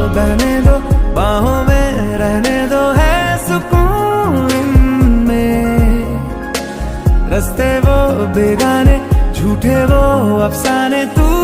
बहने दो, बाहों में रहने दो, है सुकून इनमें। रास्ते वो बेगाने, झूठे वो अफसाने, तू